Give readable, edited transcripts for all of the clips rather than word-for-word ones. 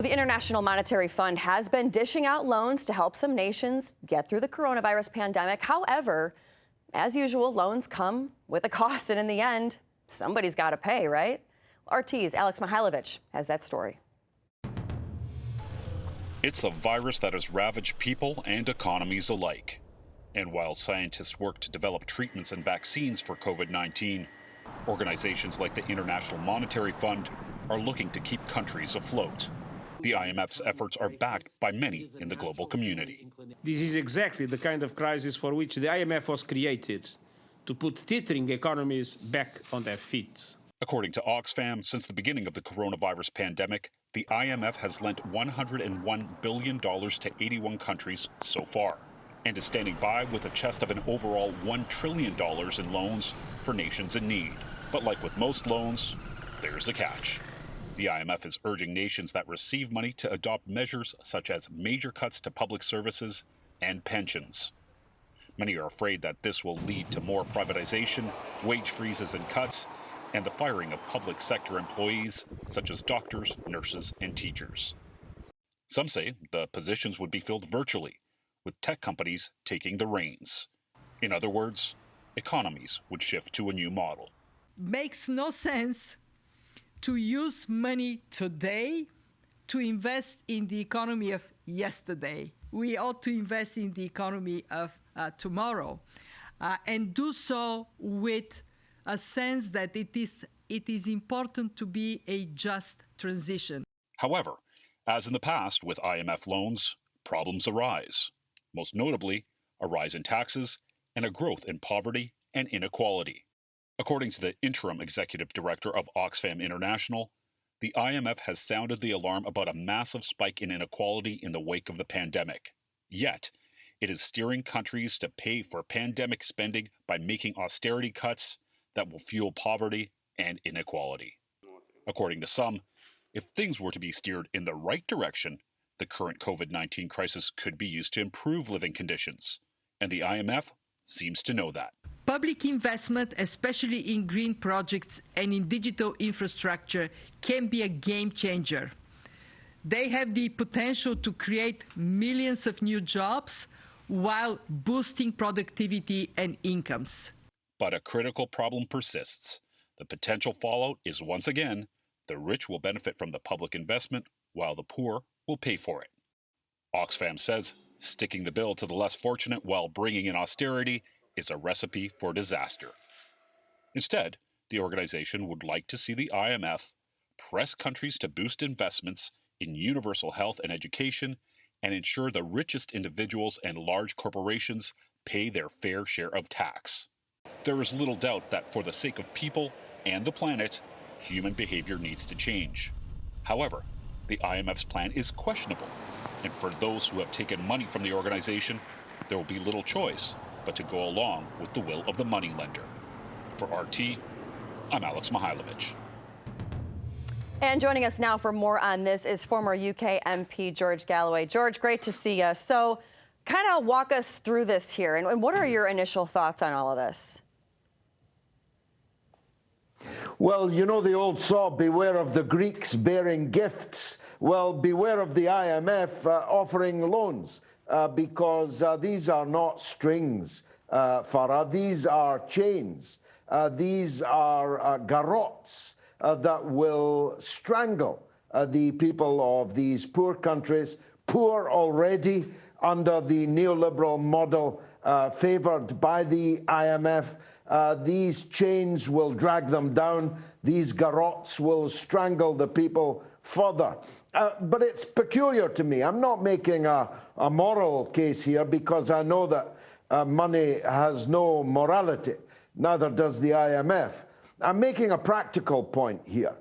The International Monetary Fund has been dishing out loans to help some nations get through the coronavirus pandemic. However, as usual, loans come with a cost, and in the end, somebody's got to pay, right? RT's Alex Mihailovich has that story. It's a virus that has ravaged people and economies alike. And while scientists work to develop treatments and vaccines for COVID-19, organizations like the International Monetary Fund are looking to keep countries afloat. The IMF's efforts are backed by many in the global community. This is exactly the kind of crisis for which the IMF was created, to put teetering economies back on their feet. According to Oxfam, since the beginning of the coronavirus pandemic, the IMF has lent $101 billion to 81 countries so far, and is standing by with a chest of an overall $1 trillion in loans for nations in need. But like with most loans, there's a catch. The IMF is urging nations that receive money to adopt measures such as major cuts to public services and pensions. Many are afraid that this will lead to more privatization, wage freezes and cuts, and the firing of public sector employees such as doctors, nurses, and teachers. Some say the positions would be filled virtually, with tech companies taking the reins. In other words, economies would shift to a new model. Makes no sense to use money today to invest in the economy of yesterday. We ought to invest in the economy of tomorrow, and do so with a sense that it is important to be a just transition. However, as in the past with IMF loans, problems arise. Most notably, a rise in taxes and a growth in poverty and inequality. According to the interim executive director of Oxfam International, the IMF has sounded the alarm about a massive spike in inequality in the wake of the pandemic. Yet, it is steering countries to pay for pandemic spending by making austerity cuts that will fuel poverty and inequality. According to some, if things were to be steered in the right direction, the current COVID-19 crisis could be used to improve living conditions. And the IMF seems to know that. Public investment, especially in green projects and in digital infrastructure, can be a game changer. They have the potential to create millions of new jobs while boosting productivity and incomes. But a critical problem persists. The potential fallout is once again, the rich will benefit from the public investment while the poor will pay for it. Oxfam says sticking the bill to the less fortunate while bringing in austerity is a recipe for disaster. Instead, the organization would like to see the IMF press countries to boost investments in universal health and education and ensure the richest individuals and large corporations pay their fair share of tax. There is little doubt that for the sake of people and the planet, human behavior needs to change. However, the IMF's plan is questionable, and for those who have taken money from the organization, there will be little choice but to go along with the will of the moneylender. For RT, I'm Alex Mihailovich. And joining us now for more on this is former UK MP George Galloway. George, great to see you. So kind of walk us through this here, and what are your initial thoughts on all of this? Well, you know the old saw, beware of the Greeks bearing gifts. Well, beware of the IMF offering loans. Because these are not strings, Faran. These are chains. These are garrots that will strangle the people of these poor countries, poor already under the neoliberal model favored by the IMF. These chains will drag them down. These garrots will strangle the people further. But it's peculiar to me. I'm not making a moral case here because I know that money has no morality. Neither does the IMF. I'm making a practical point here.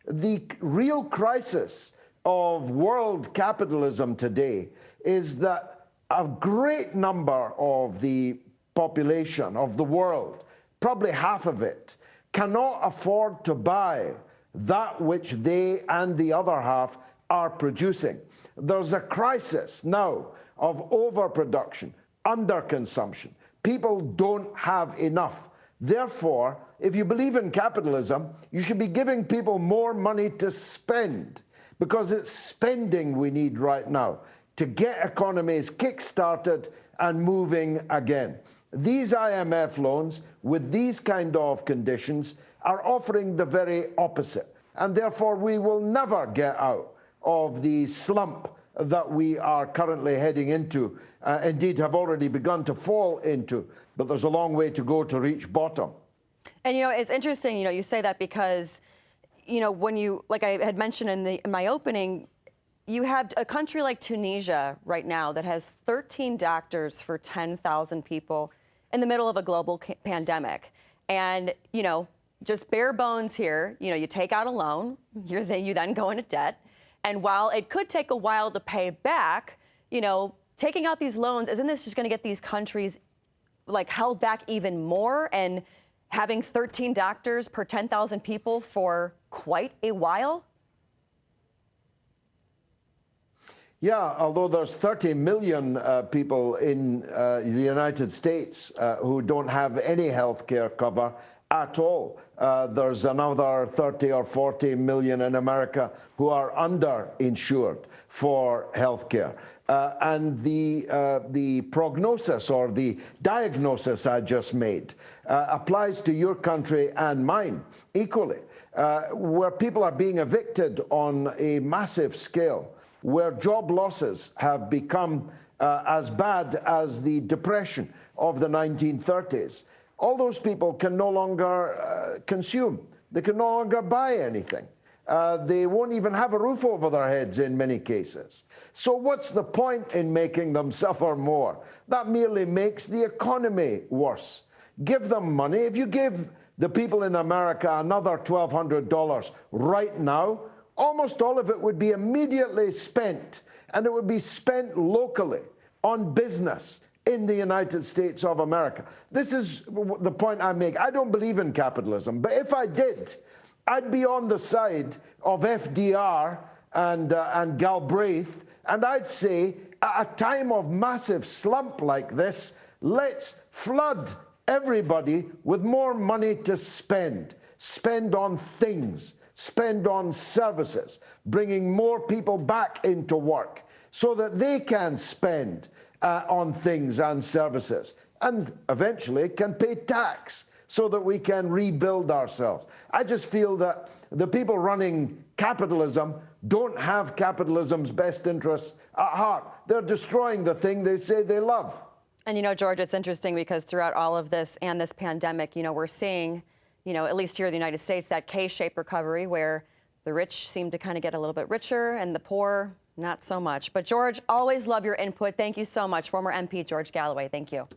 The real crisis of world capitalism today is that a great number of the population of the world, probably half of it, cannot afford to buy that which they and the other half are producing. There's a crisis now of overproduction, underconsumption. People don't have enough. Therefore, if you believe in capitalism, you should be giving people more money to spend, because it's spending we need right now to get economies kick-started and moving again. These IMF loans with these kind of conditions are offering the very opposite, and therefore we will never get out of the slump that we are currently heading into, indeed have already begun to fall into, but there's a long way to go to reach bottom. And, you know, it's interesting, you know, you say that because, you know, when you, like I had mentioned in my opening, you have a country like Tunisia right now that has 13 doctors for 10,000 people in the middle of a global pandemic. And, you know, just bare bones here, you know, you take out a loan, you then go into debt. And while it could take a while to pay back, you know, taking out these loans, isn't this just going to get these countries like held back even more, and having 13 doctors per 10,000 people for quite a while? Yeah, although there's 30 million people in the United States who don't have any health care cover at all. There's another 30 or 40 million in America who are underinsured for health care. And the prognosis or the diagnosis I just made applies to your country and mine equally, where people are being evicted on a massive scale, where job losses have become as bad as the Depression of the 1930s. All those people can no longer consume. They can no longer buy anything. They won't even have a roof over their heads in many cases. So what's the point in making them suffer more? That merely makes the economy worse. Give them money. If you give the people in America another $1,200 right now, almost all of it would be immediately spent, and it would be spent locally on business in the United States of America. This is the point I make. I don't believe in capitalism, but if I did, I'd be on the side of FDR and Galbraith, and I'd say, at a time of massive slump like this, let's flood everybody with more money to spend. Spend on things, spend on services, bringing more people back into work so that they can spend on things and services, and eventually can pay tax so that we can rebuild ourselves. I just feel that the people running capitalism don't have capitalism's best interests at heart. They're destroying the thing they say they love. And, you know, George, it's interesting because throughout all of this and this pandemic, you know, we're seeing, you know, at least here in the United States, that K-shaped recovery where the rich seem to kind of get a little bit richer and the poor not so much. But George, always love your input. Thank you so much. Former MP George Galloway, thank you.